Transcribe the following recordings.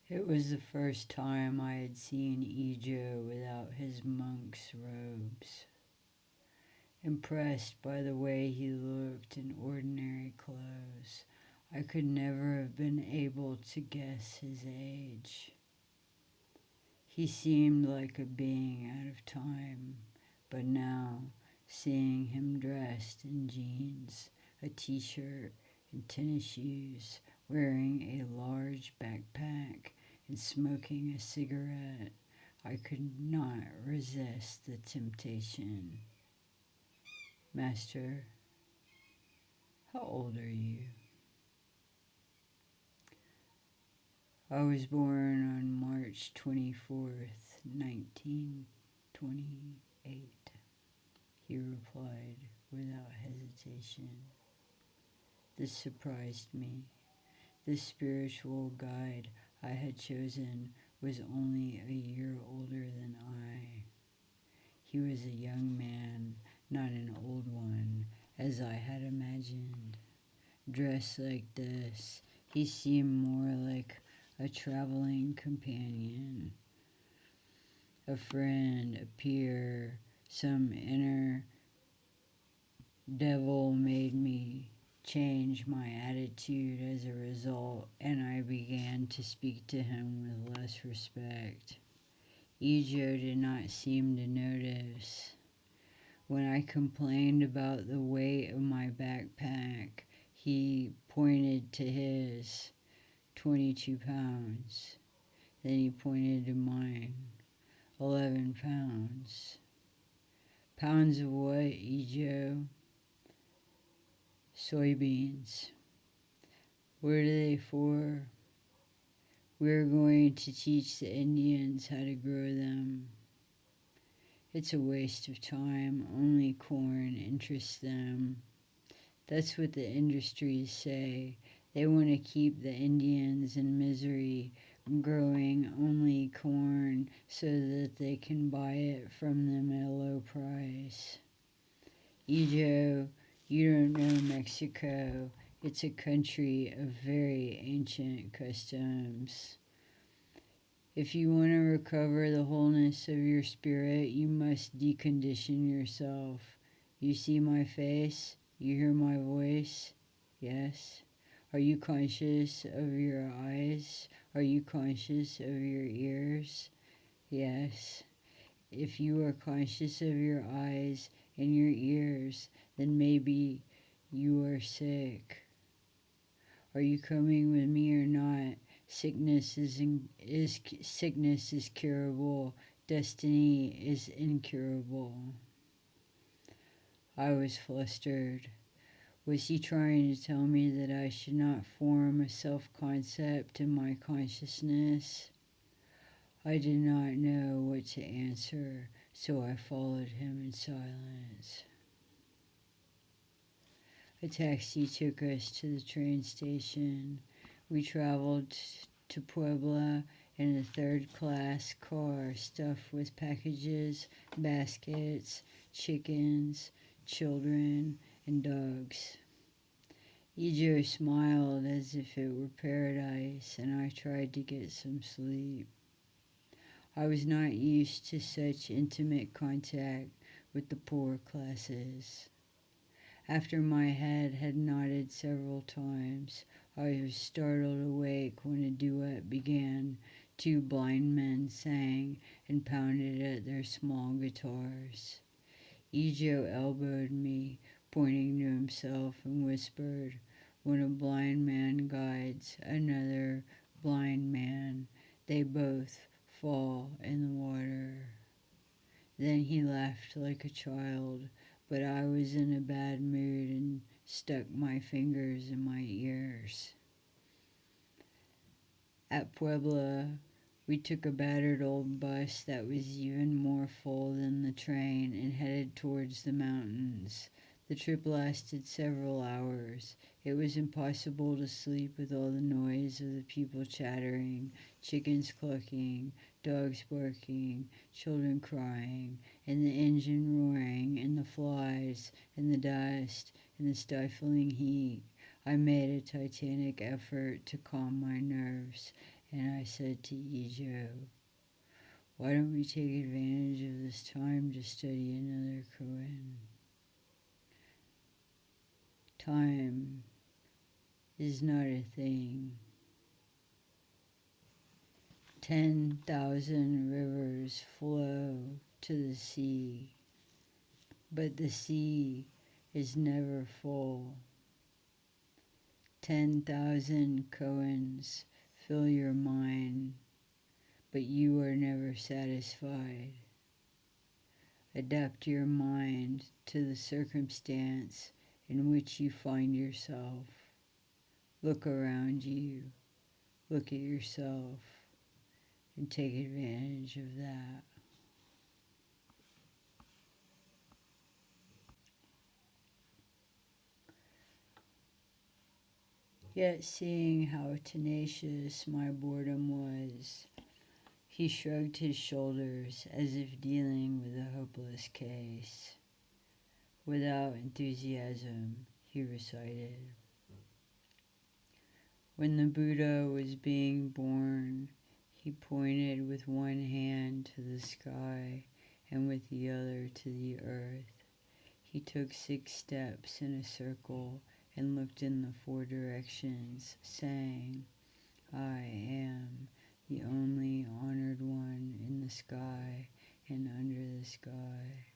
It was the first time I had seen Ijo without his monk's robes. Impressed by the way he looked in ordinary clothes, I could never have been able to guess his age. He seemed like a being out of time, but now, seeing him dressed in jeans, a t-shirt, and tennis shoes, wearing a large backpack, and smoking a cigarette, I could not resist the temptation. Master, how old are you? I was born on March 24th, 1928, he replied without hesitation. This surprised me. This spiritual guide I had chosen was only a year older than I. He was a young man, not an old one, as I had imagined. Dressed like this, he seemed more like a traveling companion, a friend, a peer. Some inner devil made me change my attitude as a result, and I began to speak to him with less respect. Ijo did not seem to notice. When I complained about the weight of my backpack, he pointed to his, 22 pounds. Then he pointed to mine, 11 pounds. Pounds of what, Ijo? Soybeans. What are they for? We're going to teach the Indians how to grow them. It's a waste of time. Only corn interests them. That's what the industries say. They want to keep the Indians in misery, growing only corn so that they can buy it from them at a low price. Ijo, you don't know Mexico. It's a country of very ancient customs. If you want to recover the wholeness of your spirit, you must decondition yourself. You see my face? You hear my voice? Yes. Are you conscious of your eyes? Are you conscious of your ears? Yes. If you are conscious of your eyes and your ears, then maybe you are sick. Are you coming with me or not? Sickness is curable. Destiny is incurable. I was flustered. Was he trying to tell me that I should not form a self-concept in my consciousness? I did not know what to answer, so I followed him in silence. A taxi took us to the train station. We traveled to Puebla in a third-class car stuffed with packages, baskets, chickens, children, and dogs. Ijo smiled as if it were paradise, and I tried to get some sleep. I was not used to such intimate contact with the poor classes. After my head had nodded several times, I was startled awake when a duet began. Two blind men sang and pounded at their small guitars. Ijo elbowed me, pointing to himself, and whispered, "When a blind man guides another blind man, they both fall in the water." Then he laughed like a child, but I was in a bad mood and stuck my fingers in my ears. At Puebla, we took a battered old bus that was even more full than the train and headed towards the mountains. The trip lasted several hours. It was impossible to sleep with all the noise of the people chattering, chickens clucking, dogs barking, children crying, and the engine roaring, and the flies, and the dust, and the stifling heat. I made a titanic effort to calm my nerves, and I said to Ijo, why don't we take advantage of this time to study another koan? Time is not a thing. 10,000 rivers flow to the sea, but the sea is never full. 10,000 koans fill your mind, but you are never satisfied. Adapt your mind to the circumstance in which you find yourself. Look around you, look at yourself, and take advantage of that. Yet, seeing how tenacious my boredom was, he shrugged his shoulders as if dealing with a hopeless case. Without enthusiasm, he recited, when the Buddha was being born, he pointed with one hand to the sky and with the other to the earth. He took 6 steps in a circle and looked in the 4 directions, saying, I am the only honored one in the sky and under the sky.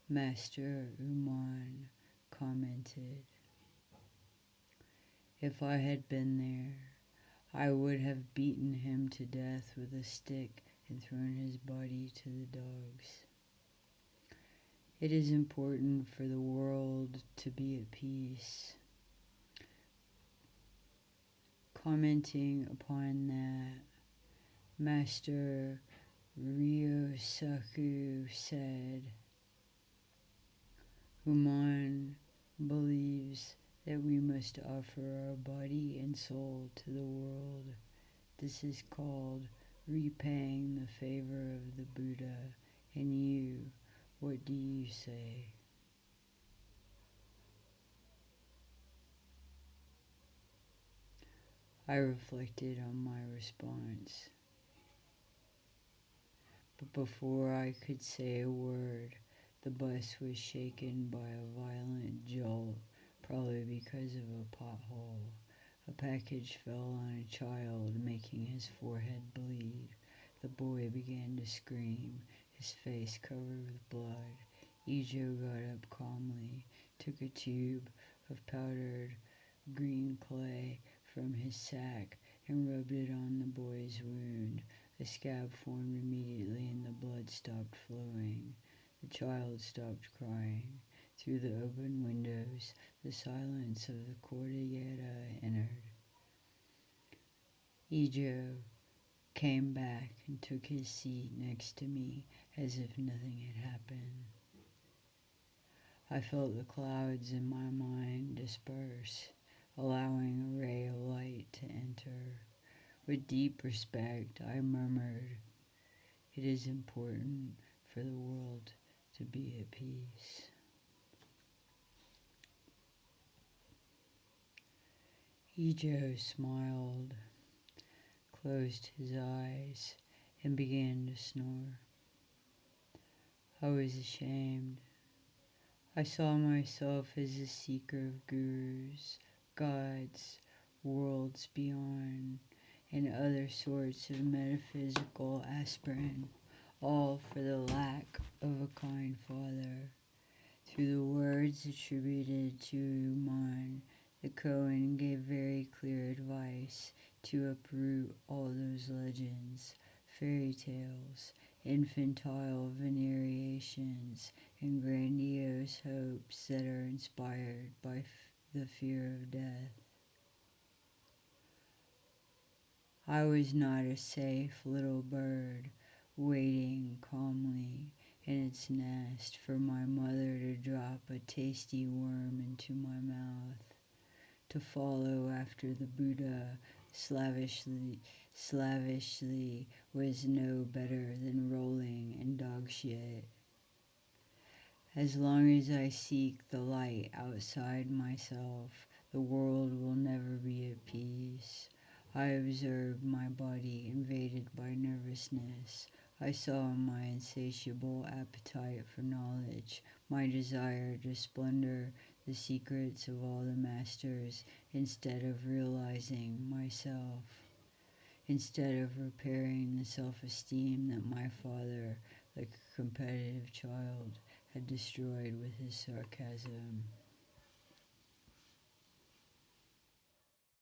Master Uman commented, if I had been there, I would have beaten him to death with a stick and thrown his body to the dogs. It is important for the world to be at peace. Commenting upon that, Master Ryosaku said, Uman believes that we must offer our body and soul to the world. This is called repaying the favor of the Buddha. And you, what do you say? I reflected on my response. But before I could say a word, the bus was shaken by a violent jolt, probably because of a pothole. A package fell on a child, making his forehead bleed. The boy began to scream, his face covered with blood. Ijo got up calmly, took a tube of powdered green clay from his sack and rubbed it on the boy's wound. The scab formed immediately and the blood stopped flowing. The child stopped crying. Through the open windows, the silence of the cordillera entered. Ijo came back and took his seat next to me as if nothing had happened. I felt the clouds in my mind disperse, allowing a ray of light to enter. With deep respect, I murmured, it is important for the world to be at peace. Ijo smiled, closed his eyes, and began to snore. I was ashamed. I saw myself as a seeker of gurus, gods, worlds beyond, and other sorts of metaphysical aspirin, all for the lack of a kind father. Through the words attributed to Uman, the koan gave very clear advice to uproot all those legends, fairy tales, infantile venerations, and grandiose hopes that are inspired by the fear of death. I was not a safe little bird waiting calmly in its nest for my mother to drop a tasty worm into my mouth. To follow after the Buddha slavishly was no better than rolling in dog shit. As long as I seek the light outside myself, the world will never be at peace. I observed my body invaded by nervousness. I saw my insatiable appetite for knowledge, my desire to splendor the secrets of all the masters instead of realizing myself, instead of repairing the self-esteem that my father, like a competitive child, had destroyed with his sarcasm.